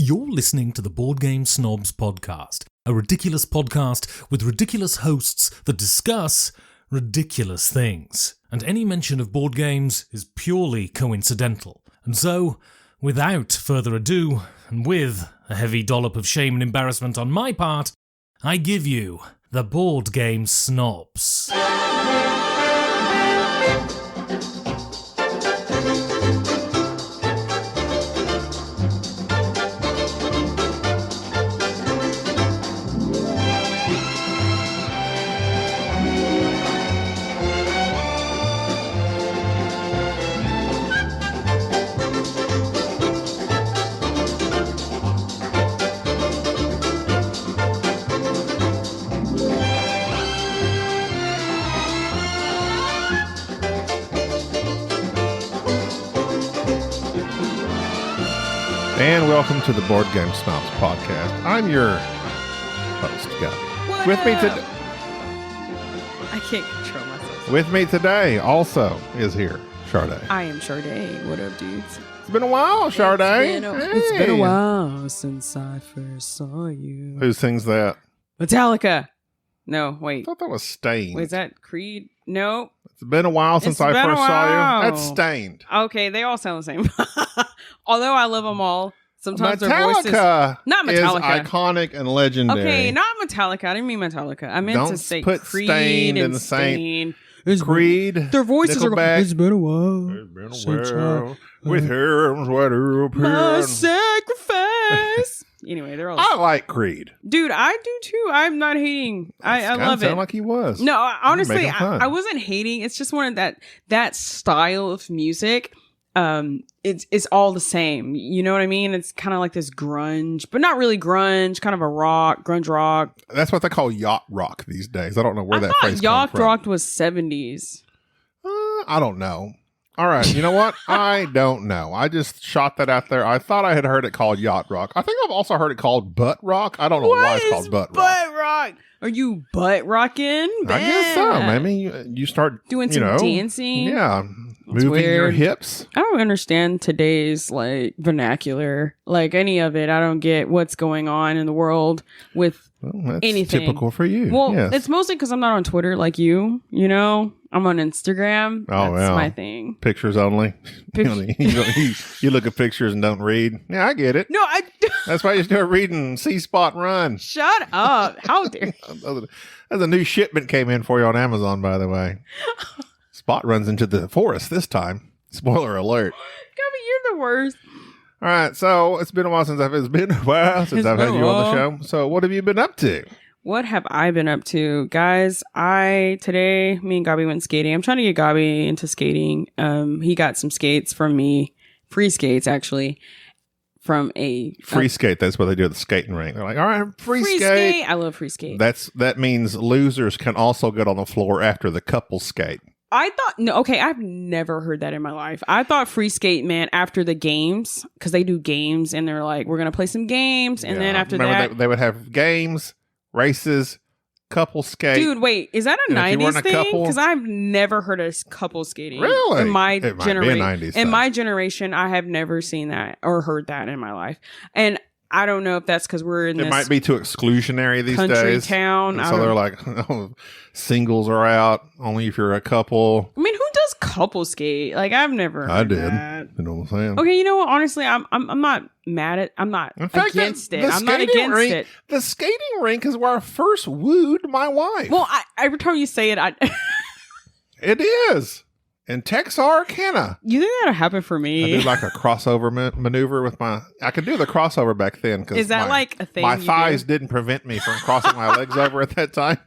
You're listening to the Board Game Snobs podcast, a ridiculous podcast with ridiculous hosts that discuss ridiculous things. And any mention of board games is purely coincidental. And so, without further ado, and with a heavy dollop of shame and embarrassment on my part, I give you the Board Game Snobs. And welcome to the Board Game Snobs podcast. I'm your host, Gaby. With me today, I can't control myself. With me today also is here, Sharde. I am Sharde. What up, dudes? It's been a while, Sharde. It's been a while since I first saw you. Who sings that? Metallica. No, I wait. thought that was Stained. Wait, is that Creed? No. It's been a while since I first saw you. That's Stained. Okay, they all sound the same. Although I love them all. Sometimes their voices... Metallica Not Metallica. is iconic and legendary. Okay, not Metallica. I didn't mean Metallica. I meant to say put Creed Stained in the Stain. same... Creed, their voices Nickelback. It's been a while. It's been a while. With hair and sweater up My here. sacrifice. Anyway, they're all... I like Creed. Dude, I do too. I'm not hating. I love it. Sound like he was. No, honestly, making fun. I wasn't hating. It's just one of that style of music. It's all the same. You know what I mean? It's kind of like this grunge, but not really grunge. Kind of a grunge rock. That's what they call yacht rock these days. I don't know where that phrase comes yacht from. rock was 70s. I don't know. All right, you know what? I don't know. I just shot that out there. I thought I had heard it called yacht rock. I think I've also heard it called butt rock. I don't know why it's called butt rock. Butt rock. Are you butt rocking? I guess so. Maybe you start doing some dancing. Yeah, moving your hips. I don't understand today's like vernacular, like any of it. I don't get what's going on in the world with that's anything. Typical for you. Well, yes. It's mostly because I'm not on Twitter like you. You know, I'm on Instagram. Oh, that's my thing. Pictures only. You look at pictures and don't read. Yeah, I get it. No, That's why you start reading See Spot Run. Shut up! How dare? There's a new shipment came in for you on Amazon, by the way. Spot runs into the forest this time. Spoiler alert. Gabby, you're the worst. All right, so it's been a while since I've had you on the show. So what have you been up to? What have I been up to? Guys, today, me and Gaby went skating. I'm trying to get Gaby into skating. He got some skates from me. Free skates, actually. From a... Free skate, that's what they do at the skating rink. They're like, all right, free skate. I love free skate. That means losers can also get on the floor after the couple skate. I thought, no, okay, I've never heard that in my life. I thought free skate meant after the games, because they do games, and they're like, we're going to play some games, and then after that... They would have games, races, couple skate. Dude, wait, is that a 90s thing? Because I've never heard of couple skating. Really? In my it generation. Might be a 90s in my generation, I have never seen that or heard that in my life. And I don't know if that's because we're in this... It might be too exclusionary these country days. Town. So they're like, oh, singles are out, only if you're a couple. I mean, who does couple skate? Like, I've never heard I did. that. You know what I'm saying? Okay, you know what? Honestly, I'm not mad at... I'm not against it. I'm not against it. The skating rink is where I first wooed my wife. Well, every time you say it, It is. In Texarkana. You think that'll happen for me? I did like a crossover maneuver with I could do the crossover back then. Is that like a thing? My thighs didn't prevent me from crossing my legs over at that time.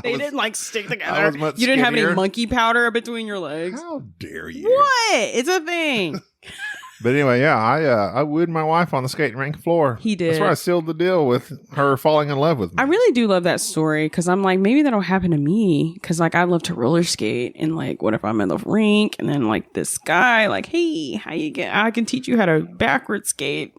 They didn't like stick together. You didn't have skinnier. any monkey powder between your legs. How dare you? What? It's a thing. But anyway, yeah, I wooed my wife on the skating rink floor. He did. That's where I sealed the deal with her falling in love with me. I really do love that story because I'm like, maybe that'll happen to me because like I love to roller skate and like, what if I'm in the rink and then like this guy like, hey, I can teach you how to backward skate.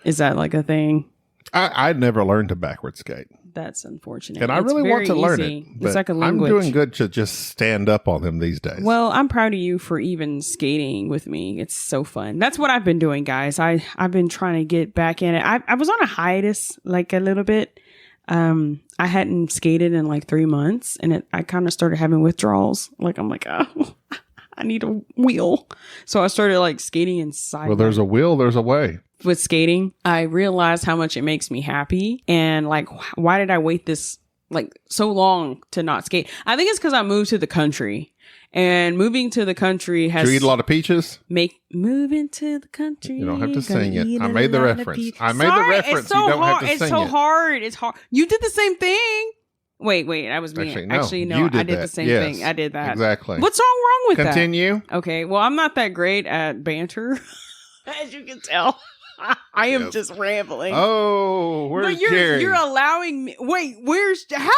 Is that like a thing? I'd never learned to backward skate. That's unfortunate. And I It's really want very to learn easy. it. It's But like a I'm language. doing good to just stand up on them these days. Well, I'm proud of you for even skating with me. It's so fun. That's what I've been doing, guys. I've been trying to get back in it. I was on a hiatus, like a little bit. I hadn't skated in like 3 months, and I kind of started having withdrawals. Like I'm like, oh, I need a wheel. So I started like skating inside. Well, there's a will, there's a way. With skating, I realized how much it makes me happy, and like, why did I wait this like so long to not skate? I think it's because I moved to the country, and moving to the country has. Do you eat a lot of peaches? Moving to the country. You don't have to sing it. eat I a made the lot of reference. peach. I made the Sorry, reference. It's so You don't hard. have to It's sing so it. hard. It's hard. You did the same thing. Wait, that was me. Actually, no. No, You did I did that. the same Yes, thing. I did that. exactly. What's wrong with Continue. that? Okay, well, I'm not that great at banter, as you can tell. I am just rambling. Oh, where's but you're Jerry? you're allowing me. Wait, how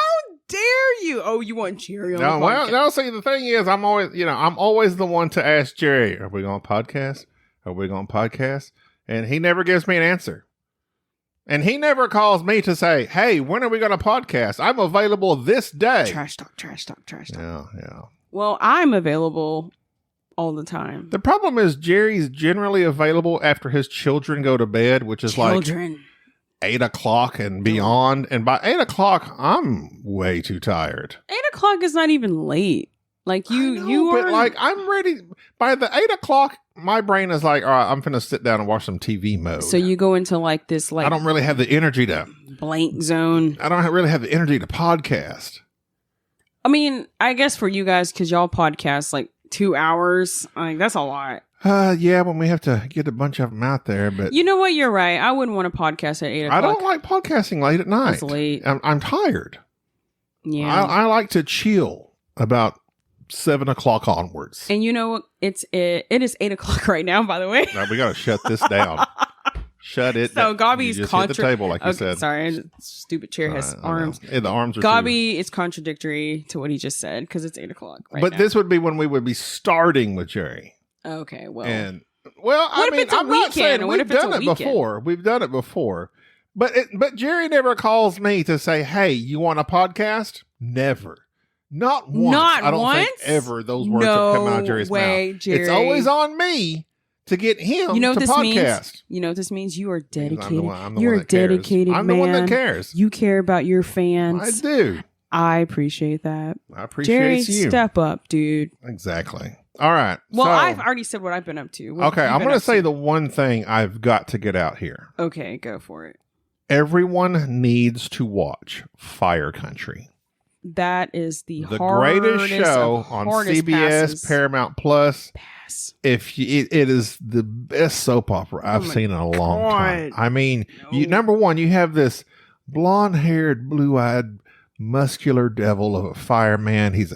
dare you? Oh, you want Jerry on No, the well, podcast? no. See, the thing is, I'm always the one to ask Jerry, "Are we going to podcast? Are we going to podcast?" And he never gives me an answer. And he never calls me to say, "Hey, when are we going to podcast? I'm available this day." Trash talk. Yeah. Well, I'm available all the time. The problem is Jerry's generally available after his children go to bed, which is like 8 o'clock and beyond. And by 8 o'clock, I'm way too tired. 8 o'clock is not even late. Like you but are like I'm ready. By the 8 o'clock, my brain is like, all right, I'm finna sit down and watch some TV mode. So you go into like this like I don't really have the energy to blank zone. I don't really have the energy to podcast. I mean, I guess for you guys, because y'all podcast like 2 hours, like that's a lot. Yeah, when we have to get a bunch of them out there, but You know what? You're right. I wouldn't want to podcast at 8 o'clock. I don't like podcasting late at night. That's late. I'm tired. Yeah. I like to chill about 7 o'clock onwards. And you know what? It is 8 o'clock right now, by the way. Now, we got to shut this down. Shut it So down. Gabi's You just hit the table, like you said. Sorry, stupid chair has arms. Yeah, the arms are Gabi is contradictory to what he just said because it's 8 o'clock right But now. this would be when we would be starting with Jerry. Okay, well. And well, What I if mean, it's a I'm not weekend? saying What we've if it's done a it weekend? before. We've done it before. But Jerry never calls me to say, "Hey, you want a podcast?" Never. Not once. Not I don't once? think ever those words have come out of Jerry's mouth. Jerry. It's always on me to get him You know to what this podcast. means? You know what this means? You are dedicated. I'm the You're one a that cares. dedicated I'm man. the one that cares. You care about your I fans. do. I appreciate that. I appreciate Jerry, you. step up, dude. Exactly. All right. Well, so, I've already said what I've been up to. What have okay, you I'm been going to up say the one thing I've got to get out here. Okay, go for it. Everyone needs to watch Fire Country. That is the Greatest hardest show of on hardest CBS, passes. Paramount Plus. Pass. If you, it is the best soap opera I've my seen in a long time. God. I mean, No. number one, you have this blonde-haired, blue-eyed, muscular devil of a fireman. He's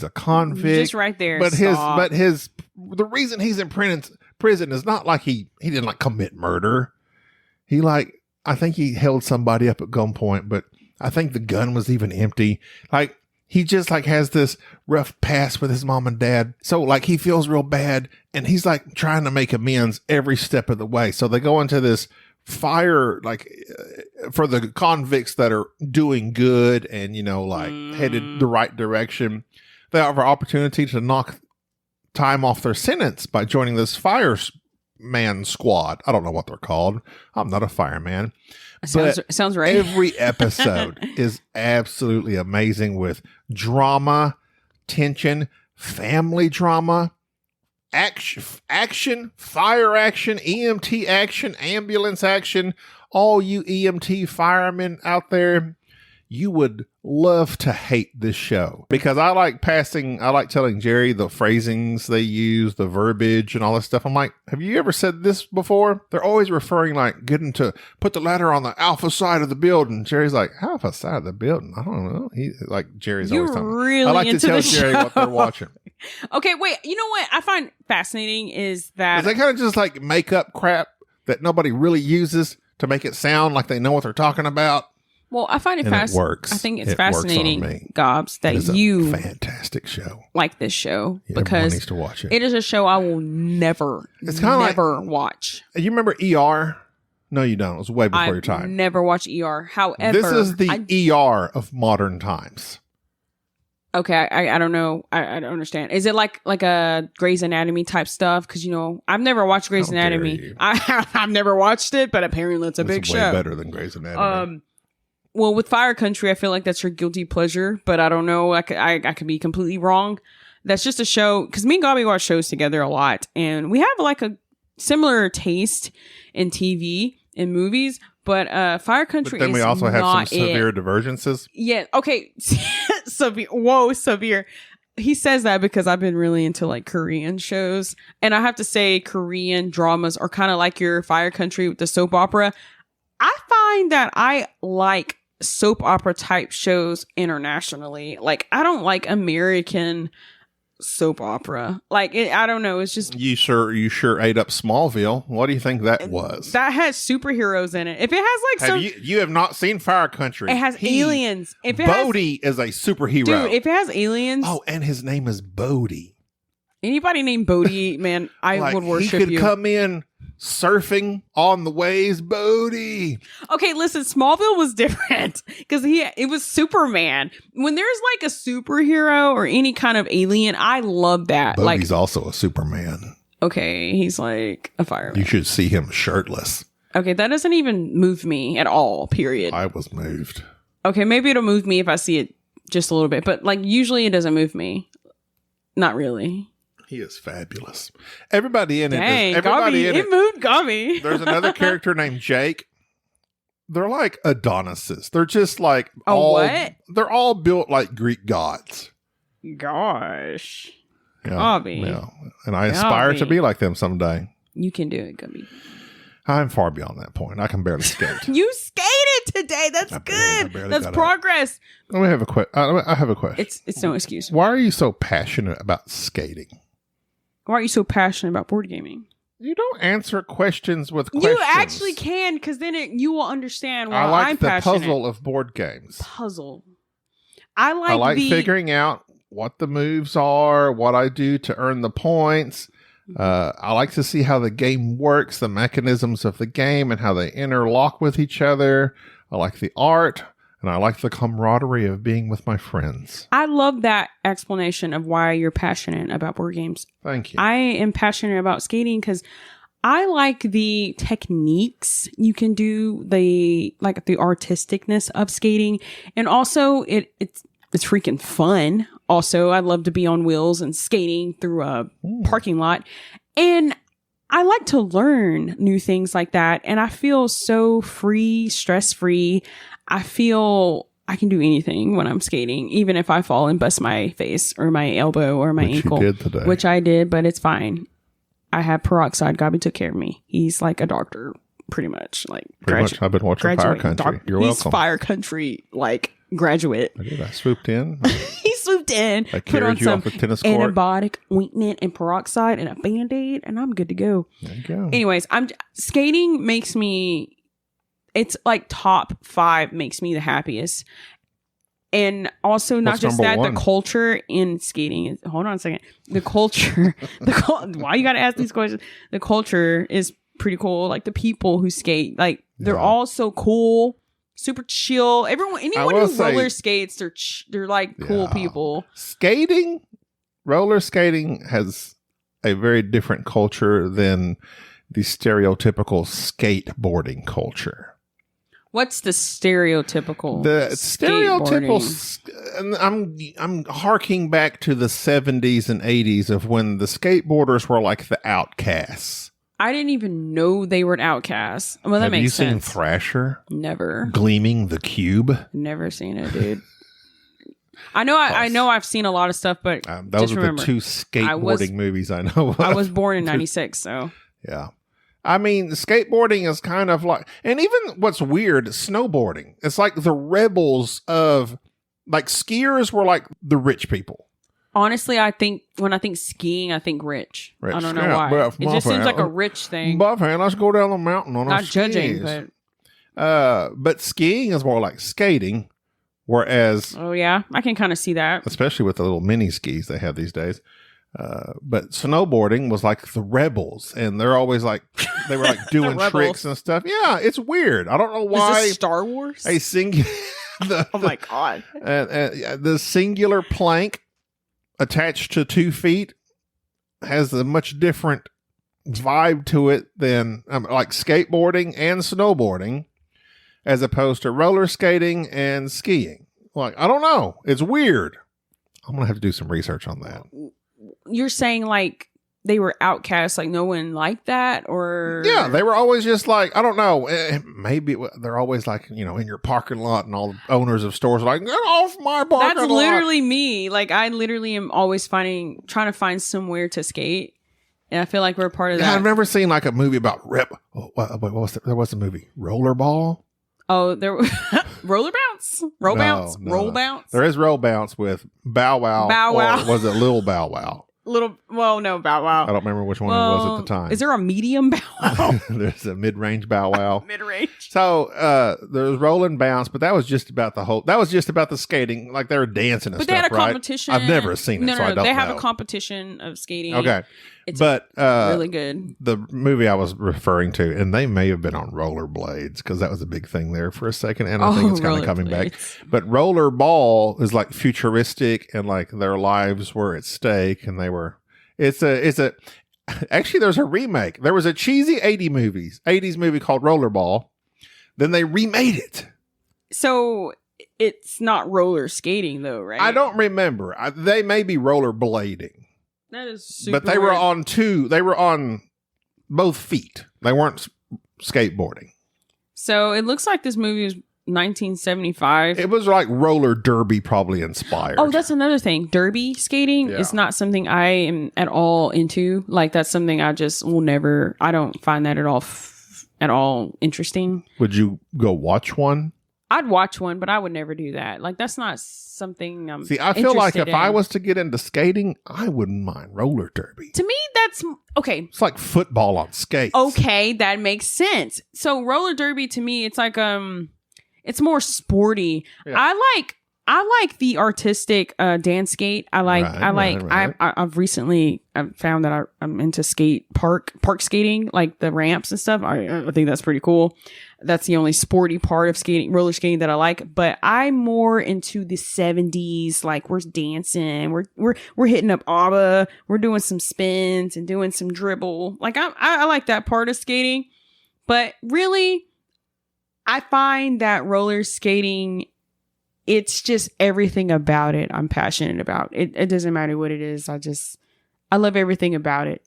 a convict. Just right there. But stop. the reason he's in prison is not like he didn't like commit murder. I think he held somebody up at gunpoint, but I think the gun was even empty. Like he just like has this rough past with his mom and dad. So like he feels real bad and he's like trying to make amends every step of the way. So they go into this fire, for the convicts that are doing good and, headed the right direction. They have an opportunity to knock time off their sentence by joining this fireman squad. I don't know what they're called. I'm not a fireman. Sounds right. Every episode is absolutely amazing with drama, tension, family drama, action, fire action, EMT action, ambulance action. All you EMT firemen out there, you would love to hate this show because I like telling Jerry the phrasings they use, the verbiage and all this stuff. I'm like, have you ever said this before? They're always referring getting to put the ladder on the alpha side of the building. Jerry's like, alpha side of the building? I don't know. Jerry's You're always talking. really I like to into tell the Jerry show. what they're watching. Okay, wait. You know what I find fascinating is that They kind of just make up crap that nobody really uses to make it sound like they know what they're talking about. Well, I find it And it works. I think it's It works on fascinating, me. Gobs, that It is you a fantastic show. like this show Everyone because needs to watch it. it is a show I will never It's kinda watch. You remember ER? No, you don't. It was way before your I've time. never watched ER. However, This is the ER of modern times. Okay, I don't know. I don't understand. Is it like a Grey's Anatomy type stuff? Because I've never watched Grey's How dare Anatomy. you. I've never watched it, but apparently it's a big It's way show. better than Grey's Anatomy. Well, with Fire Country, I feel like that's your guilty pleasure, but I don't know. I could be completely wrong. That's just a show because me and Gaby watch shows together a lot, and we have like a similar taste in TV and movies. But Fire Country. But then we also have some not severe divergences. Yeah. Okay. Severe. Whoa, severe. He says that because I've been really into like Korean shows, and I have to say Korean dramas are kind of like your Fire Country with the soap opera. I find that I like soap opera type shows internationally. Like I don't like American soap opera. Like I don't know. It's just You sure ate up Smallville. What do you think that was? that has superheroes in it. If it has like You have not seen Fire Country. it has aliens. If it Bodie is a superhero. dude, if it has aliens, Oh, and his name is Bodie. anybody named Bodie, man, I would worship he could you. come in surfing on the waves, Bodie. Okay, listen, Smallville was different because it was Superman. When there's like a superhero or any kind of alien, I love that. Bodie's also a Superman. Okay, he's like a fireman. You should see him shirtless. Okay, that doesn't even move me at all, period. I was moved. Okay, maybe it'll move me if I see it just a little bit, but like usually it doesn't move me. Not really. He is fabulous. Everybody in Dang, it. Everybody in it moved Gaby. There's another character named Jake. They're like Adonises. They're just like what? They're all built like Greek gods. Gosh. Yeah, Gaby. yeah. And I aspire to Gaby. be like them someday. You can do it, Gaby. I'm far beyond that point. I can barely skate. You skated today. That's I good. barely That's got progress. Let me have a I have a question. It's no excuse. Why are you so passionate about skating? Why are you so passionate about board gaming? You don't answer questions with questions. You actually can, because then you will understand why I like I'm the passionate. puzzle of board games. Puzzle. I I like figuring out what the moves are, what I do to earn the points. I like to see how the game works, the mechanisms of the game, and how they interlock with each other. I like the art, and I like the camaraderie of being with my friends. I love that explanation of why you're passionate about board games. Thank you. I am passionate about skating because I like the techniques you can do, the artisticness of skating, and also it's freaking fun. Also, I love to be on wheels and skating through a parking lot, and I like to learn new things like that. And I feel so free, stress free. I feel I can do anything when I'm skating, even if I fall and bust my face or my elbow or my ankle, you did today. which I did, but it's fine. I have peroxide. Gaby took care of me. He's like a doctor, pretty much. Like Pretty much. I've been watching Fire Country. You're He's welcome. Fire Country, like graduate. I did. I swooped in. He swooped in, I put on carried you some off the tennis court. antibiotic ointment and peroxide and a Band-Aid, and I'm good to go. There you go. Anyways, skating makes me, it's like top 5 makes me the happiest. And also not What's just number that, one? the culture in skating is, hold on a second. The culture, why you got to ask these questions? The culture is pretty cool. Like the people who skate, like they're Yeah. all so cool, super chill. Anyone will who say- roller skates, they're like cool Yeah. people. Skating, roller skating has a very different culture than the stereotypical skateboarding culture. What's the stereotypical? The skateboarding? stereotypical, and I'm harking back to the 70s and 80s of when the skateboarders were like the outcasts. I didn't even know they were outcasts. Well, that Have you makes seen sense. Thrasher? Never, Gleaming the Cube? never seen it, dude. I know I've seen a lot of stuff, but Those just are remember, the two skateboarding movies I know of. I was born in '96, so Yeah. I mean, skateboarding is kind of like, and even what's weird, snowboarding. It's like the rebels of, like, skiers were like the rich people. honestly, I think when I think skiing, I think rich. Rich, I don't know yeah, why. but It just seems my like a friend, rich thing. Buffet, let's go down the mountain on our Not judging, skis. but But skiing is more like skating, whereas, oh yeah, I can kind of see that. especially with the little mini skis they have these days, But snowboarding was like the rebels, and they're always like they were like doing tricks and stuff. Yeah, it's weird. I don't know why. Is this Star Wars? A singular. Oh my god! The singular plank attached to 2 feet has a much different vibe to it than like skateboarding and snowboarding, as opposed to roller skating and skiing. Like, I don't know. It's weird. I'm gonna have to do some research on that. You're saying like they were outcasts, like no one liked that, or yeah, they were always just like, I don't know, maybe they're always like, you know, in your parking lot, and all the owners of stores are like, get off my parking lot. That's literally me. Like, I literally am always trying to find somewhere to skate, and I feel like we're part of that. I've never seen like a movie about there was a movie Rollerball. Oh, there roller bounce, roll bounce. There is roll bounce with Bow Wow. Bow Wow. Or was it Lil Bow Wow? No, Bow Wow. I don't remember which one it was at the time. Is there a medium Bow Wow? There's a mid-range Bow Wow. Mid-range. So there's roll and bounce, but that was just about the skating. Like, they were dancing and but stuff, they had a right? competition. I've never seen it, so I don't know. They have a competition of skating. Okay. It's really good. The movie I was referring to, and they may have been on rollerblades, because that was a big thing there for a second, and I think it's kind of coming back. But Rollerball is like futuristic, and like their lives were at stake, and they were. Actually, there's a remake. There was a cheesy 80s movie called Rollerball. Then they remade it. So it's not roller skating, though, right? I don't remember. They may be rollerblading. That is super But they were on they were on both feet. They weren't skateboarding. So it looks like this movie was 1975. It was like roller derby probably inspired. Oh, that's another thing. Derby skating is not something I am at all into. Like, that's something I just will never, I don't find that at all interesting. Would you go watch one? I'd watch one, but I would never do that. Like, that's not something I'm See, I feel like if I was to get into skating, I wouldn't mind roller derby. To me, that's okay. It's like football on skates. Okay, that makes sense. So roller derby, to me, it's like it's more sporty. Yeah. I like the artistic dance skate. I've recently found that I'm into park skating, like the ramps and stuff. I think that's pretty cool. That's the only sporty part of roller skating that I like. But I'm more into the 70s. Like, we're dancing, we're hitting up ABBA, we're doing some spins and doing some dribble. Like, I like that part of skating. But really, I find that roller skating, it's just everything about it I'm passionate about. It doesn't matter what it is. I love everything about it.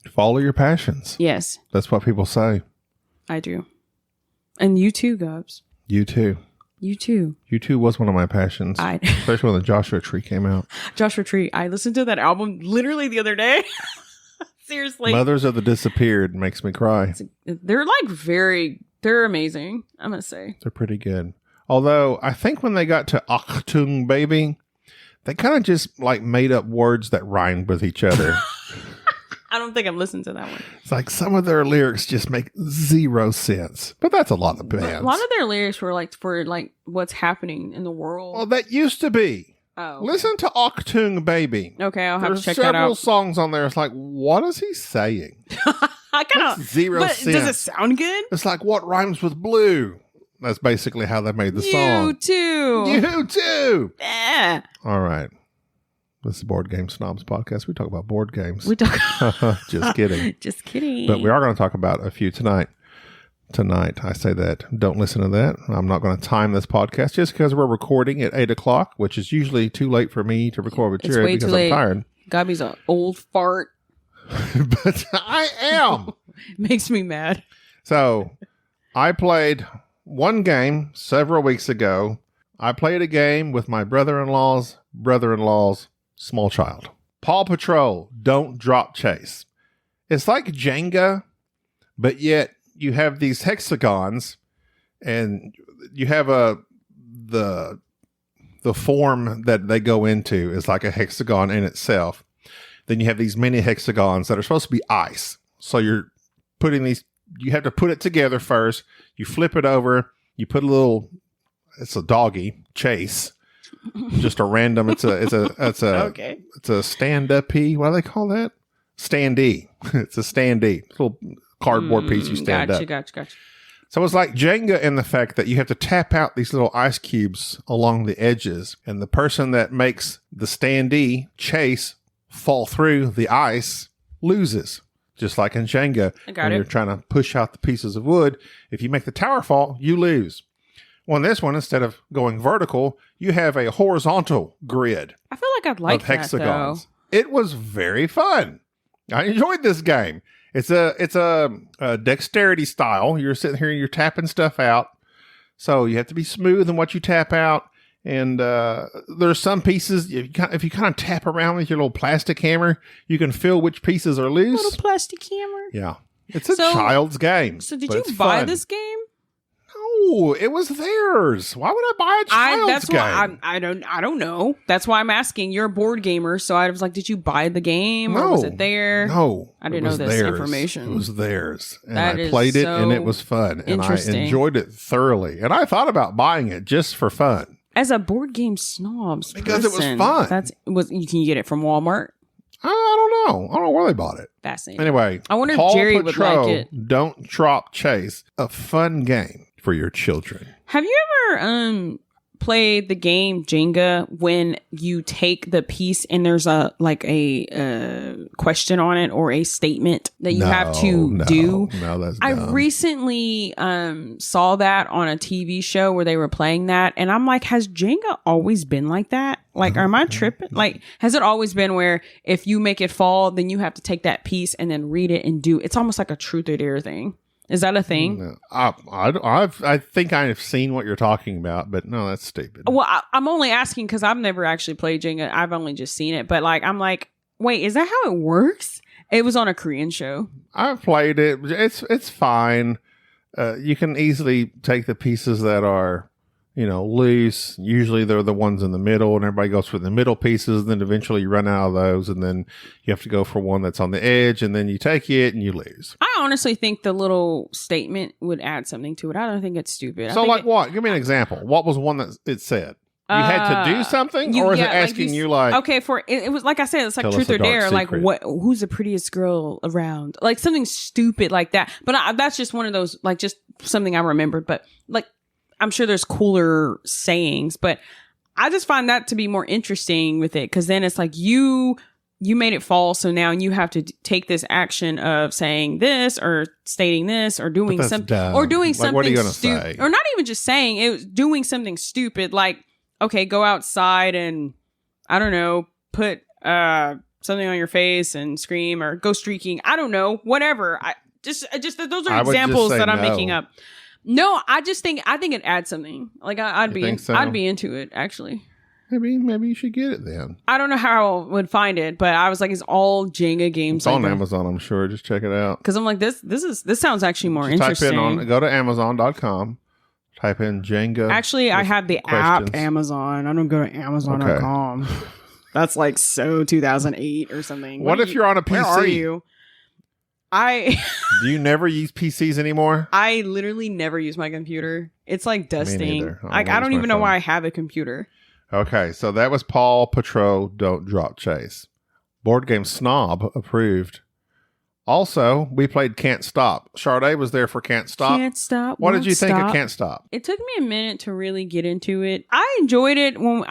Follow your passions. Yes. That's what people say. I do. And you too, Gubs. You too. You too. You too was one of my passions. Especially when the Joshua Tree came out. Joshua Tree. I listened to that album literally the other day. Seriously. Mothers of the Disappeared makes me cry. They're they're amazing, I'm going to say. They're pretty good. Although, I think when they got to Achtung Baby, they kind of just like made up words that rhymed with each other. I don't think I've listened to that one. It's like some of their lyrics just make zero sense. But that's a lot of bands. A lot of their lyrics were like for like what's happening in the world. Well, that used to be. Oh. Listen to Achtung Baby. Okay, I'll have to check that out. There's several songs on there. It's like, what is he saying? I kind of zero sense. Does it sound good? It's like, what rhymes with blue? That's basically how they made the song. You too. You too. Yeah. All right. This is the Board Game Snobs podcast. We talk about board games. We talk. Just kidding. Just kidding. But we are going to talk about a few tonight. I say that. Don't listen to that. I'm not going to time this podcast just because we're recording at 8 o'clock, which is usually too late for me to record with Jared because I'm tired. Gabby's an old fart. But I am. Makes me mad. So I played one game several weeks ago. I played a game with my brother-in-law's small child. Paw Patrol, Don't Drop Chase. It's like Jenga, but yet you have these hexagons, and you have the form that they go into is like a hexagon in itself. Then you have these mini hexagons that are supposed to be ice. So you're putting these, you have to put it together first. You flip it over. You put it's a doggy, Chase. Just a random. It's a Okay. It's a stand-up-y. What do they call that? Standee. It's a standee. It's a little cardboard piece you stand up. Gotcha. So it's like Jenga in the fact that you have to tap out these little ice cubes along the edges, and the person that makes the standee chase fall through the ice loses. Just like in Jenga, when you're trying to push out the pieces of wood, if you make the tower fall, you lose. Well, in this one, instead of going vertical, you have a horizontal grid. I feel like I'd like of that, hexagons. It was very fun. I enjoyed this game. It's a dexterity style. You're sitting here and you're tapping stuff out. So you have to be smooth in what you tap out. And there's some pieces, if you kind of tap around with your little plastic hammer, you can feel which pieces are loose. Little plastic hammer. Yeah. It's a child's game. So did you buy this game? No, it was theirs. Why would I buy a child's game? I don't know. That's why I'm asking. You're a board gamer, so I was like, did you buy the game or was it there? No. I didn't know this information. It was theirs. And that I played it and it was fun. And I enjoyed it thoroughly. And I thought about buying it just for fun. As a board game snobs because person, it was fun. Can you get it from Walmart? I don't know. I don't know where they bought it. Fascinating. Anyway, I wonder Paw if Jerry Patrol, would like it. Don't Drop Chase, a fun game for your children. Have you ever played the game Jenga when you take the piece and there's a question on it or a statement that you have to do? No, that's I dumb. recently saw that on a TV show where they were playing that, and I'm like, has Jenga always been like that? Like, am I tripping? Like, has it always been where if you make it fall, then you have to take that piece and then read it and do? It's almost like a truth or dare thing. Is that a thing? No, I think I have seen what you're talking about, but no, that's stupid. Well, I'm only asking because I've never actually played Jenga. I've only just seen it. But I'm like, wait, is that how it works? It was on a Korean show. I've played it. It's fine. You can easily take the pieces that are, loose. Usually they're the ones in the middle, and everybody goes for the middle pieces. And then eventually you run out of those, and then you have to go for one that's on the edge, and then you take it and you lose. I honestly think the little statement would add something to it. I don't think it's stupid. So, what? Give me an example. What was one that it said? You had to do something, or is it asking you okay, it was like I said, it's like truth or dare. Like, who's the prettiest girl around? Like something stupid like that. But that's just one of those, like, just something I remembered. But like, I'm sure there's cooler sayings, but I just find that to be more interesting with it, because then it's like you made it fall, so now you have to take this action of saying this or stating this or doing something or doing something what are you gonna stupid, say? or not even just saying it, was doing something stupid like, okay, go outside and I don't know, put something on your face and scream, or go streaking. I don't know, whatever. I just those are examples that I'm making up. No, I think it adds something. Like I'd be into it actually. Maybe you should get it then. I don't know how I would find it, but I was like, it's all Jenga games. It's on Amazon, I'm sure. Just check it out. Because I'm like, this sounds actually more interesting. Go to Amazon.com. Type in Jenga. Actually, I have the app Amazon. I don't go to Amazon.com. Okay. That's like so 2008 or something. What if you're on a PC? Where are you? Do you never use PCs anymore? I literally never use my computer. It's like dusting. I don't even know why I have a computer. Okay, so that was Paw Patrol Don't Drop Chase. Board Game Snob approved. Also, we played Can't Stop. Sharde was there for Can't Stop. Can't Stop. What did you think of Can't Stop? It took me a minute to really get into it. I enjoyed it when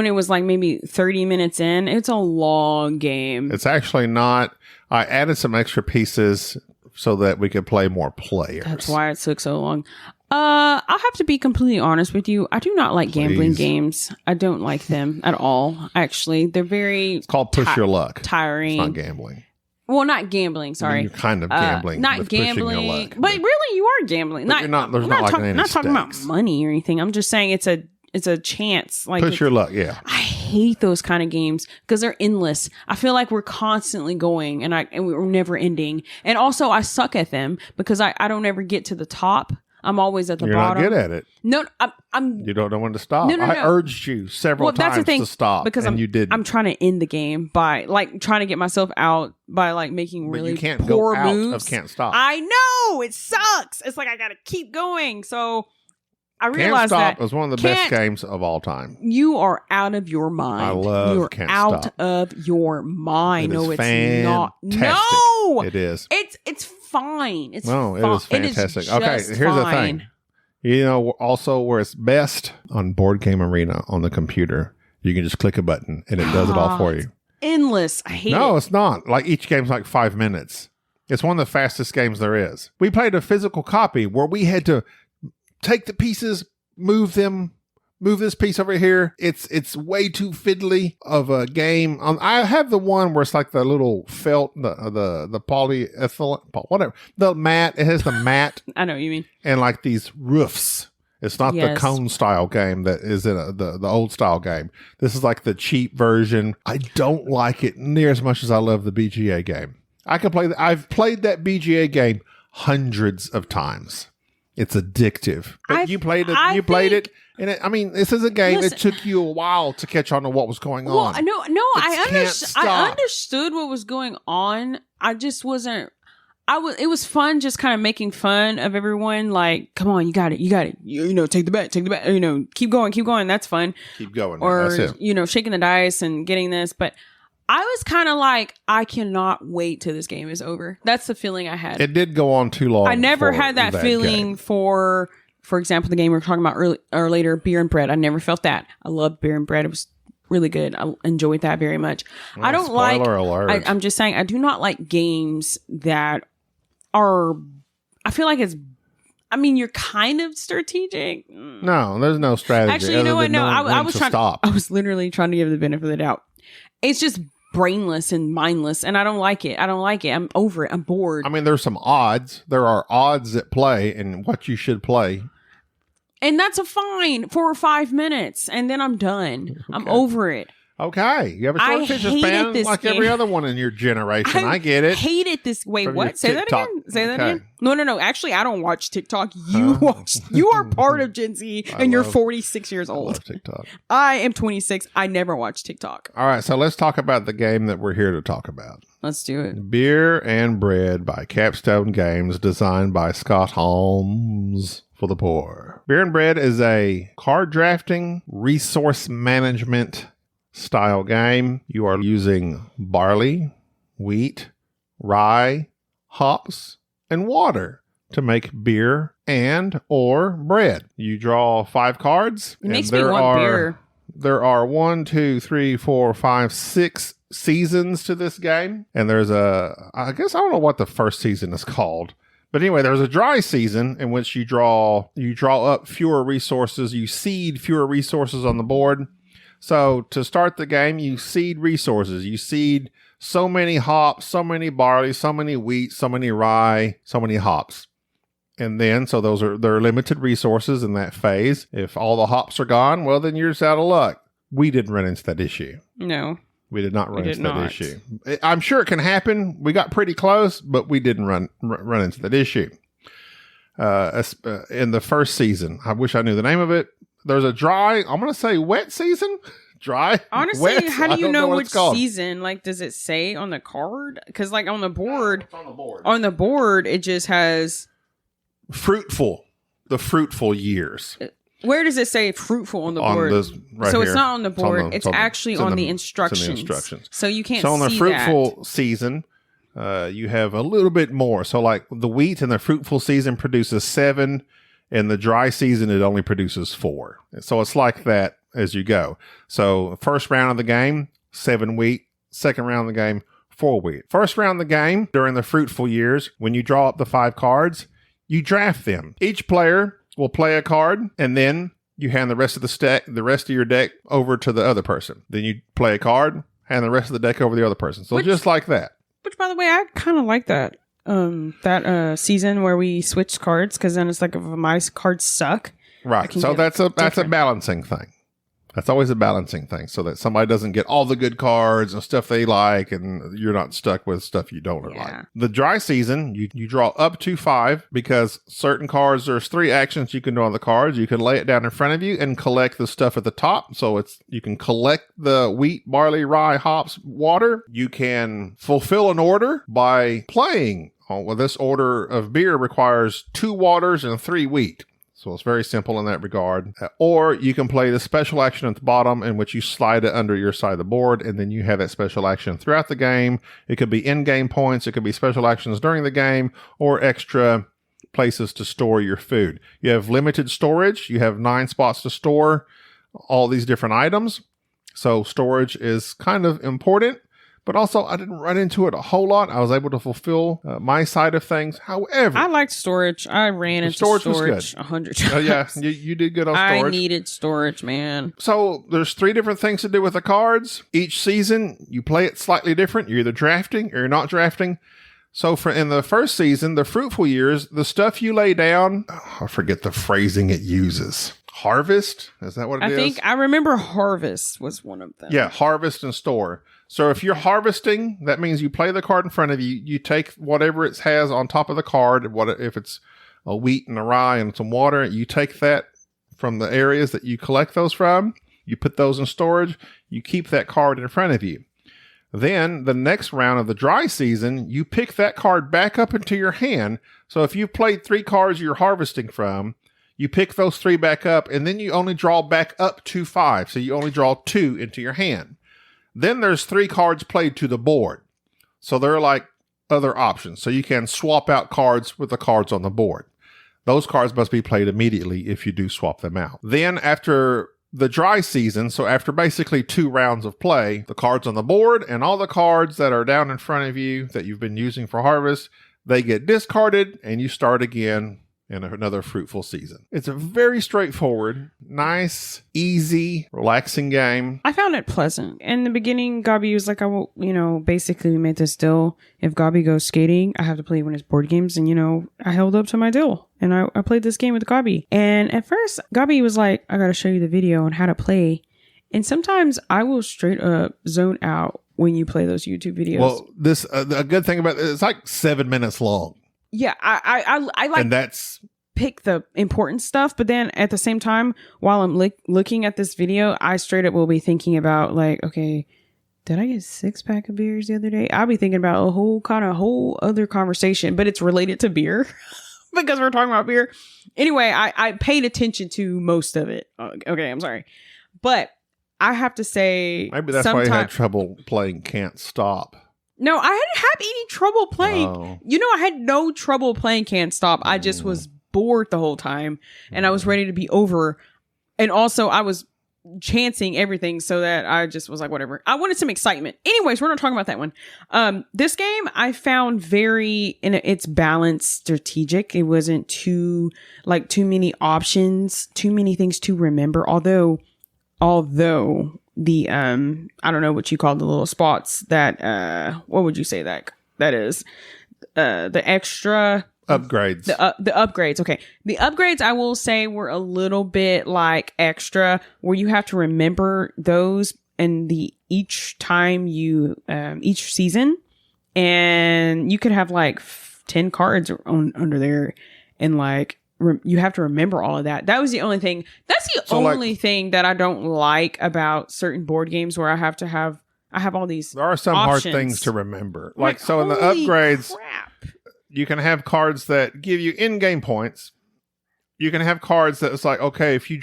it was like maybe 30 minutes in. It's a long game. It's actually not. I added some extra pieces so that we could play more players. That's why it took so long. I'll have to be completely honest with you. I do not like gambling games. I don't like them at all. Actually, they're very. It's called Push Your Luck. Tiring. It's not gambling. Well, not gambling. Sorry, I mean, you're kind of gambling. Not with gambling, pushing your luck, but really, you are gambling. But you're not. There's not talking about money or anything. I'm just saying it's a chance. Like, push your luck. Yeah. I hate those kind of games because they're endless. I feel like we're constantly going and we're never ending. And also, I suck at them because I don't ever get to the top. I'm always at the bottom. You're not good at it. No, I'm. You don't know when to stop. No. I urged you several times to stop, because and you didn't. I'm trying to end the game by trying to get myself out by making really you can't poor go out moves. Of Can't Stop. I know, it sucks. It's like I gotta keep going. So I Can't realized Stop that is one of the best games of all time. you are out of your mind. I love You're Can't out Stop. of your mind. It No, is it's fantastic. not. No, It is. It's fine. It's No, it fine. is fantastic. It is Okay, just here's the fine. thing. You know, also where it's best on Board Game Arena on the computer, you can just click a button and it does it all for you. Endless. I hate No, it. it's not. Like each game's like 5 minutes. It's one of the fastest games there is. We played a physical copy where we had to take the pieces, move them, move this piece over here. It's way too fiddly of a game. I have the one where it's like the little felt, the polyethylene, whatever, the mat. It has the mat I know what you mean. and like these roofs. It's not the Yes. cone style game that is in the old style game. This is like the cheap version. I don't like it near as much as I love the BGA game. I can play. I've played that BGA game hundreds of times. It's addictive. But you played it. You played it, and I mean, this is a game. Listen, it took you a while to catch on to what was going Well, on. I stop. understood what was going on. I just wasn't. It was fun, just kind of making fun of everyone. Like, come on, you got it. You know, take the bet. You know, keep going. That's fun. Keep going. Or That's it. you know, shaking the dice and getting this. But I was kind of like, I cannot wait till this game is over. That's the feeling I had. It did go on too long. I never for had that feeling game. for example, the game we were talking about early or later, Beer and Bread. I never felt that. I loved Beer and Bread. It was really good. I enjoyed that very much. Well, I don't like. spoiler alert. I'm just saying, I do not like games that are. I feel like it's. I mean, you're kind of strategic. No, there's no strategy. Actually, you know what? No, I was trying. Stop. I was literally trying to give the benefit of the doubt. It's just brainless and mindless, and I don't like it. I'm over it. I'm bored. I mean, there's some odds. There are odds at play and what you should play. And that's a fine 4 or 5 minutes, and then I'm done. I'm over it. Okay, you have a short attention hated span this like game. every other one in your generation. I get it. Hate it this way. From your What? Say that TikTok. again. Say that Okay. again. No. Actually, I don't watch TikTok. You watch. You are part of Gen Z, and you're 46 years I old. love TikTok. I am 26. I never watch TikTok. All right, so let's talk about the game that we're here to talk about. Let's do it. Beer and Bread by Capstone Games, designed by Scott Holmes for the poor. Beer and Bread is a card drafting, resource management style game. You are using barley, wheat, rye, hops, and water to make beer and or bread. You draw 5 cards. It makes me want beer. There are 1, 2, 3, 4, 5, 6 seasons to this game. And there's I guess I don't know what the first season is called. But anyway, there's a dry season in which you draw up fewer resources. You seed fewer resources on the board. So to start the game, you seed resources. You seed so many hops, so many barley, so many wheat, so many rye, so many hops. And then, so they're limited resources in that phase. If all the hops are gone, well, then you're just out of luck. We didn't run into that issue. No. We did not run into that issue. I'm sure it can happen. We got pretty close, but we didn't run into that issue. In the first season, I wish I knew the name of it. There's a dry, I'm going to say wet season. Dry. Honestly, wet? how do you know which it's called. season? Like, does it say on the card? Because, like, on the board, It's on the board. on the board, it just has. Fruitful. The fruitful years. Where does it say fruitful on the On board? this right so here. it's not on the board. It's on the- actually it's in on the- the instructions. it's in the instructions. So you can't So on the see fruitful season, you have a little bit more. So like the wheat in the fruitful season produces 7. In the dry season, it only produces 4. So it's like that as you go. So first round of the game, 7 wheat. Second round of the game, 4 wheat. First round of the game, during the fruitful years, when you draw up the 5 cards, you draft them. Each player will play a card, and then you hand the rest of your deck over to the other person. Then you play a card, hand the rest of the deck over to the other person. So just like that. Which, by the way, I kind of like that. Season where we switch cards, because then it's like if my cards suck. Right. So that's a balancing thing. That's always a balancing thing, so that somebody doesn't get all the good cards and stuff they like, and you're not stuck with stuff you don't like. The dry season, you draw up to 5, because certain cards, there's 3 actions you can do on the cards. You can lay it down in front of you and collect the stuff at the top. So you can collect the wheat, barley, rye, hops, water. You can fulfill an order by playing. Well, this order of beer requires 2 waters and 3 wheat. So it's very simple in that regard. Or you can play the special action at the bottom in which you slide it under your side of the board, and then you have that special action throughout the game. It could be in-game points, it could be special actions during the game, or extra places to store your food. You have limited storage. You have 9 spots to store all these different items. So storage is kind of important. But also, I didn't run into it a whole lot. I was able to fulfill my side of things. However, I liked storage. I ran into storage 100 times. Yeah, you did good on storage. I needed storage, man. So there's 3 different things to do with the cards. Each season, you play it slightly different. You're either drafting or you're not drafting. So in the first season, the fruitful years, the stuff you lay down, I forget the phrasing it uses. Harvest? Is that what it is? I think I remember harvest was one of them. Yeah, harvest and store. So if you're harvesting, that means you play the card in front of you. You take whatever it has on top of the card. If it's a wheat and a rye and some water, you take that from the areas that you collect those from. You put those in storage. You keep that card in front of you. Then the next round of the dry season, you pick that card back up into your hand. So if you've played 3 cards you're harvesting from, you pick those 3 back up, and then you only draw back up to 5. So you only draw 2 into your hand. Then there's 3 cards played to the board. So they're like other options. So you can swap out cards with the cards on the board. Those cards must be played immediately if you do swap them out. Then after the dry season, so after basically 2 rounds of play, the cards on the board and all the cards that are down in front of you that you've been using for harvest, they get discarded and you start again in another fruitful season. It's a very straightforward, nice, easy, relaxing game. I found it pleasant. In the beginning, Gaby was like, basically we made this deal. If Gaby goes skating, I have to play one of his board games. And, I held up to my deal. And I played this game with Gaby. And at first, Gaby was like, I got to show you the video on how to play. And sometimes I will straight up zone out when you play those YouTube videos. Well, this a good thing about it, it's like 7 minutes long. Yeah, I like, and that's pick the important stuff, but then at the same time, while I'm looking at this video, I straight up will be thinking about like, okay, did I get 6-pack of beers the other day? I'll be thinking about a whole other conversation, but it's related to beer because we're talking about beer. Anyway, I paid attention to most of it. Okay, I'm sorry, but I have to say, maybe that's why you had trouble playing Can't Stop. No, I didn't have any trouble playing. Oh. I had no trouble playing Can't Stop. I just was bored the whole time and I was ready to be over. And also I was chancing everything so that I just was like, whatever. I wanted some excitement. Anyways, we're not talking about that one. This game I found it's balanced, strategic. It wasn't too many options, too many things to remember. Although the I don't know what you call the little spots that what would you say that is the extra upgrades, the upgrades. Okay, the upgrades I will say were a little bit like extra, where you have to remember those in each time you each season, and you could have like 10 cards under there, and like you have to remember all of that. That was the only thing. That's the only thing that I don't like about certain board games where I have all these. There are some options. hard things to remember. Like so in the upgrades, crap. You can have cards that give you in-game points. You can have cards that it's like, okay, if you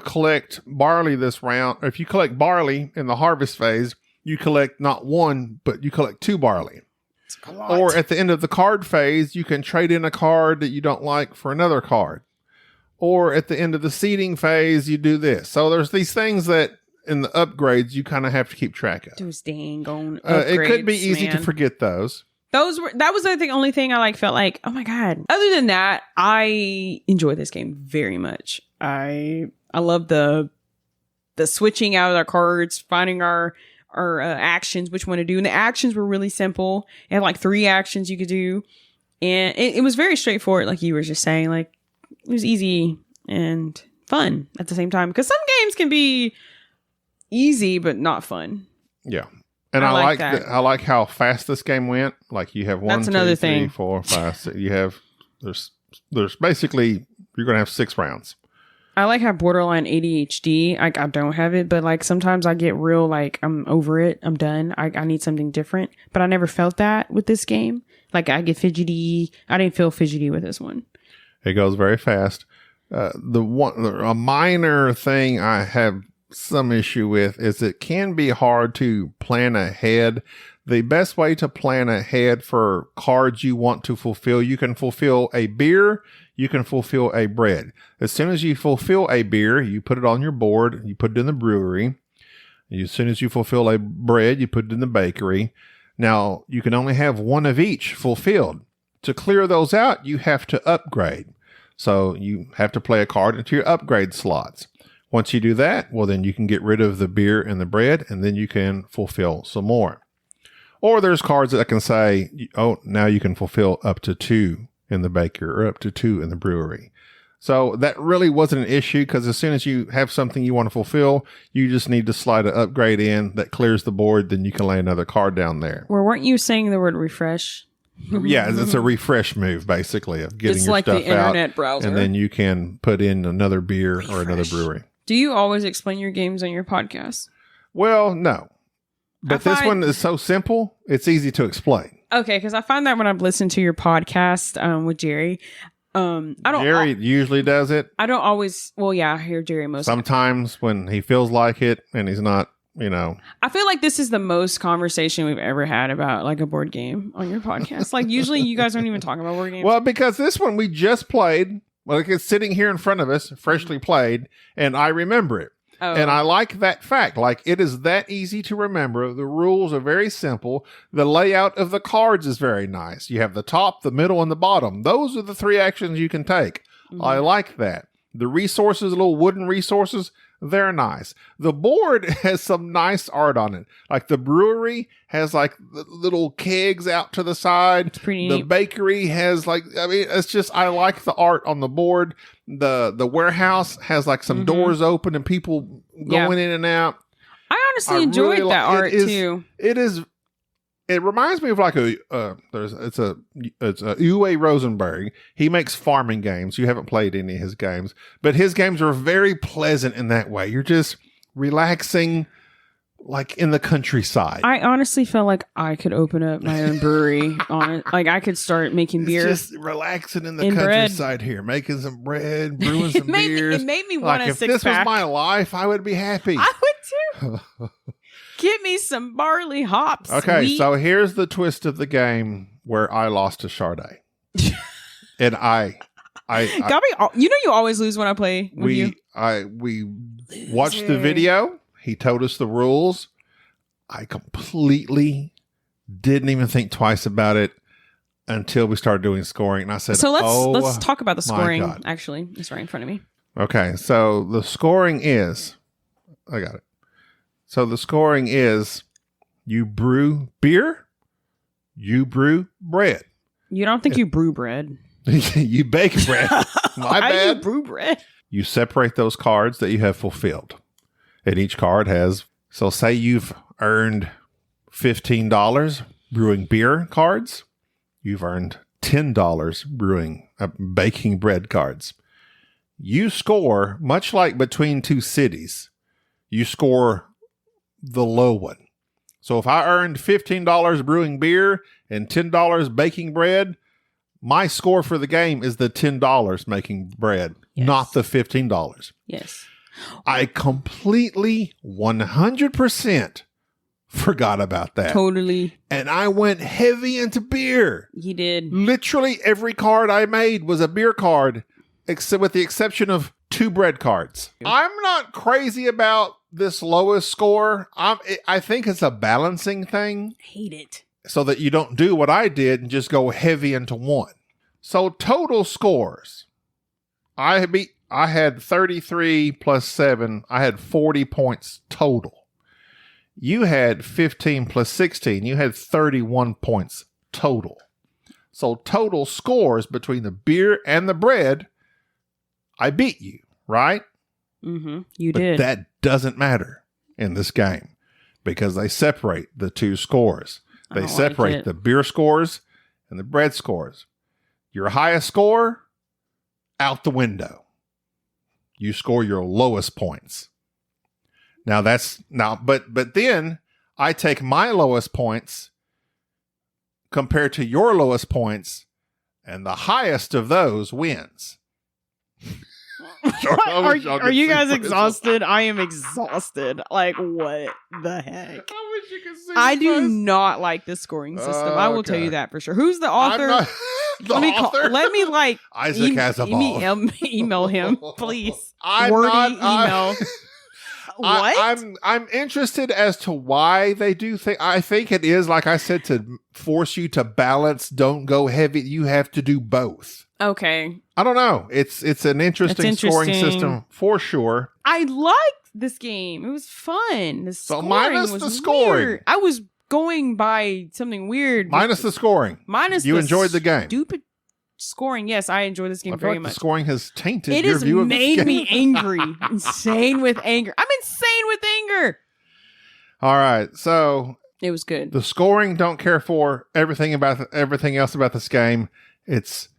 collect barley this round, or if you collect barley in the harvest phase, you collect not 1, but you collect 2 barley. Or at the end of the card phase, you can trade in a card that you don't like for another card. Or at the end of the seeding phase, you do this. So there's these things that in the upgrades you kind of have to keep track of. Those dang on upgrades, it could be easy to forget those. That was the only thing I felt like, oh my God. Other than that, I enjoy this game very much. I love the switching out of our cards, finding our actions, which one to do. And the actions were really simple. It had like 3 actions you could do. And it was very straightforward, like you were just saying. Like, it was easy and fun at the same time. Because some games can be easy, but not fun. Yeah. And I like that. I like how fast this game went. Like you have 1, 2, 3, 4, 5, 6. You have, there's basically, you're going to have 6 rounds. I like how borderline ADHD. I don't have it, but like sometimes I get real like I'm over it. I'm done. I need something different. But I never felt that with this game. Like I get fidgety. I didn't feel fidgety with this one. It goes very fast. A minor thing I have some issue with is it can be hard to plan ahead. The best way to plan ahead for cards you want to fulfill, you can fulfill a beer, you can fulfill a bread. As soon as you fulfill a beer, you put it on your board, you put it in the brewery. As soon as you fulfill a bread, you put it in the bakery. Now, you can only have one of each fulfilled. To clear those out, you have to upgrade. So you have to play a card into your upgrade slots. Once you do that, well, then you can get rid of the beer and the bread, and then you can fulfill some more. Or there's cards that can say, oh, now you can fulfill up to 2 in the bakery or up to 2 in the brewery. So that really wasn't an issue because as soon as you have something you want to fulfill, you just need to slide an upgrade in that clears the board. Then you can lay another card down there. Well, weren't you saying the word refresh? Yeah, it's a refresh move, basically, of getting it's your like stuff the internet out, browser. and then you can put in another beer or another brewery. Do you always explain your games on your podcast? Well, no. But this one is so simple, it's easy to explain. Okay, because I find that when I've listened to your podcast with Jerry, Jerry usually does it. I don't always. Well, yeah, I hear Jerry most. Sometimes when he feels like it and he's not, I feel like this is the most conversation we've ever had about like a board game on your podcast. Like usually you guys don't even talk about board games. Well, because this one we just played, like it's sitting here in front of us, freshly played, and I remember it. Oh. And I like that fact. Like, it is that easy to remember. The rules are very simple. The layout of the cards is very nice. You have the top, the middle, and the bottom. Those are the 3 actions you can take. Mm-hmm. I like that. The resources, little wooden resources, they're nice. The board has some nice art on it. Like the brewery has like the little kegs out to the side. It's pretty neat. The bakery has it's just, I like the art on the board. The warehouse has like some doors open and people going in and out. I honestly enjoyed that art too. It reminds me of like it's Uwe Rosenberg. He makes farming games. You haven't played any of his games, but his games are very pleasant in that way. You're just relaxing, like in the countryside. I honestly felt like I could open up my own brewery on it. Like I could start making beer. Just relaxing in the countryside here, making some bread, brewing some beers. It made me want a 6-pack. If this was my life, I would be happy. I would too. Give me some barley hops. Okay, so here's the twist of the game where I lost to Sharde. And I Gaby, you always lose when I play with you. We watched the video. He told us the rules. I completely didn't even think twice about it until we started doing scoring. And I said, so let's talk about the scoring. God. Actually, it's right in front of me. Okay, so the scoring is, I got it. So the scoring is you brew beer, you brew bread. You don't think you brew bread? You bake bread. My bad. You brew bread? You separate those cards that you have fulfilled. And each card has, so say you've earned $15 brewing beer cards. You've earned $10 baking bread cards. You score, much like between 2 cities, you score the low one. So if I earned $15 brewing beer and $10 baking bread, my score for the game is the $10 making bread, not the $15. Yes. I completely 100% forgot about that. Totally. And I went heavy into beer. You did. Literally every card I made was a beer card, except with the exception of 2 bread cards. I'm not crazy about this lowest score. I think it's a balancing thing. I hate it. So that you don't do what I did and just go heavy into one. So total scores. I had 33 plus 7. I had 40 points total. You had 15 plus 16. You had 31 points total. So total scores between the beer and the bread, I beat you, right? Mm-hmm. You but did. That doesn't matter in this game because they separate the 2 scores. They separate the beer scores and the bread scores. Your highest score, out the window. You score your lowest points. But then I take my lowest points compared to your lowest points, and the highest of those wins. Are you guys exhausted? I am exhausted. Like, what the heck? I wish you could see I do this. not like the scoring system. I will tell Okay. you that for sure. Who's the author? I'm not- the author? Let me like Isaac has a ball. email him, please. I'm Wordy not- email. What? I'm interested as to why they do think. I think it is, like I said, to force you to balance. Don't go heavy. You have to do both. Okay. I don't know. It's an interesting scoring interesting. system for sure. I liked this game. It was fun. The So scoring minus was the scoring. weird. I was going by something weird. Minus the scoring. Minus You the enjoyed the game. Stupid scoring. Yes, I enjoy this game I feel very like the much. scoring has tainted It your has view of this made game. me angry. Insane with anger. I'm insane with anger. All right. So It was good. the scoring, don't care for everything else about this game. It's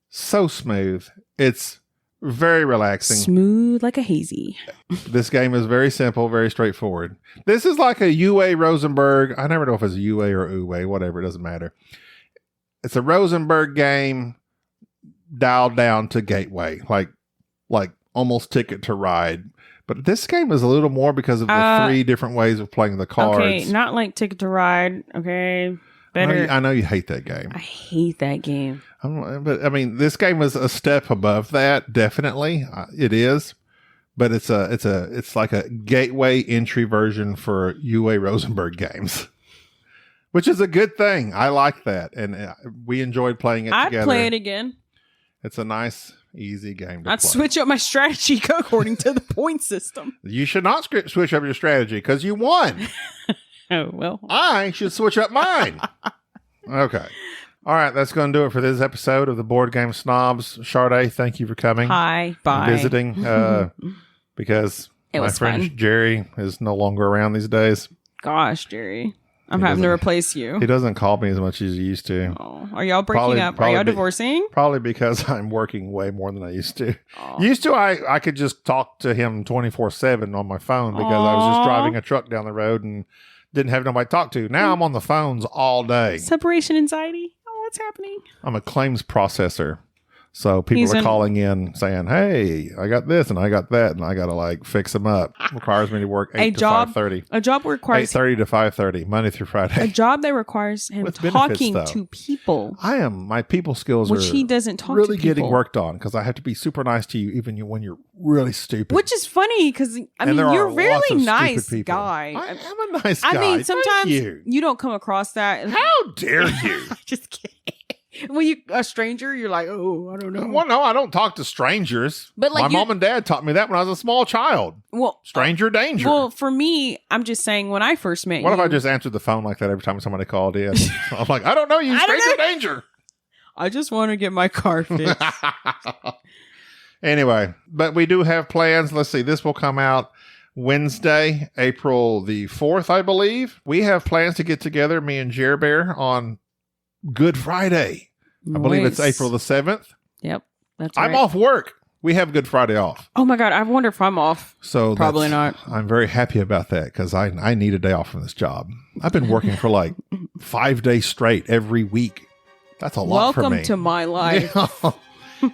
so smooth. It's very relaxing. Smooth like a hazy. This game is very simple, very straightforward. This is like a UA Rosenberg. I never know if it's a UA or UA, whatever. It doesn't matter. It's a Rosenberg game dialed down to Gateway, like almost Ticket to Ride. But this game is a little more because of the 3 different ways of playing the cards. Okay, not like Ticket to Ride. Okay, better. I know you hate that game. I hate that game. But I mean, this game is a step above that. Definitely, it is. But it's like a gateway entry version for UA Rosenberg games, which is a good thing. I like that, and we enjoyed playing it I'd together. play it again. It's a nice, easy game to I'd play. switch up my strategy according to the point system. You should not switch up your strategy because you won. Oh, well. I should switch up mine. Okay. All right, that's going to do it for this episode of the Board Game Snobs. Sharde, thank you for coming. Hi, bye. And visiting because It my was friend fun. Jerry is no longer around these days. Gosh, Jerry. I'm He having to doesn't- replace you. He doesn't call me as much as he used to. Oh, are y'all breaking up? Are probably y'all be- divorcing? Probably because I'm working way more than I used to. Oh. Used to, I could just talk to him 24/7 on my phone because I was just Aw. driving a truck down the road and didn't have nobody to talk to. Now I'm on the phones all day. Separation anxiety? Oh, what's happening? I'm a claims processor. So people He's are an- calling in saying, hey, I got this and I got that and I got to like fix them up. Requires me to work 8 to 5:30. A job requires 8:30 to 5:30, Monday through a Friday. job that requires him With benefits, talking though. to people, My people skills which are he doesn't talk really to people. getting worked on because I have to be super nice to you even when you're really stupid. Which is funny because I And mean there are you're a lots really of stupid nice people. guy. I am a nice guy. I mean, Thank sometimes you. don't come across that. How dare you? Just kidding. When you a stranger, you're like, oh, I don't know. Well, no, I don't talk to strangers. But, like, my you- mom and dad taught me that when I was a small child. Well, Stranger danger. well, for me, I'm just saying when I first met you. What if I just answered the phone like that every time somebody called in? I'm like, I don't know you, I don't stranger know. danger. I just want to get my car fixed. Anyway, but we do have plans. Let's see, this will come out Wednesday, April the 4th, I believe. We have plans to get together, me and Jer Bear, on Good Friday. I believe it's Nice. April the 7th. Yep, that's right. I'm off work. We have Good Friday off. Oh my god, I wonder if I'm off. So Probably not. I'm very happy about that because I need a day off from this job. I've been working for like 5 days straight every week. That's a lot for me. Welcome to my life.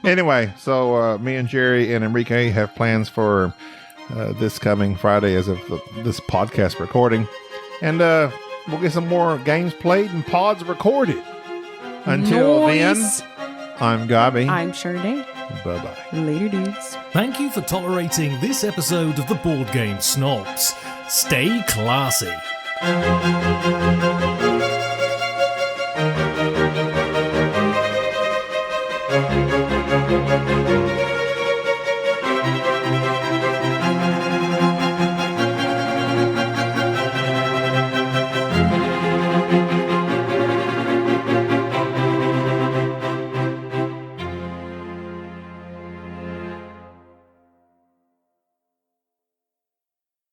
Anyway, so me and Jerry and Enrique have plans for this coming Friday as of this podcast recording. And we'll get some more games played and pods recorded. Until Nice. then, I'm Gaby. I'm Sharde. Bye-bye. Later, dudes. Thank you for tolerating this episode of the Board Game Snobs. Stay classy.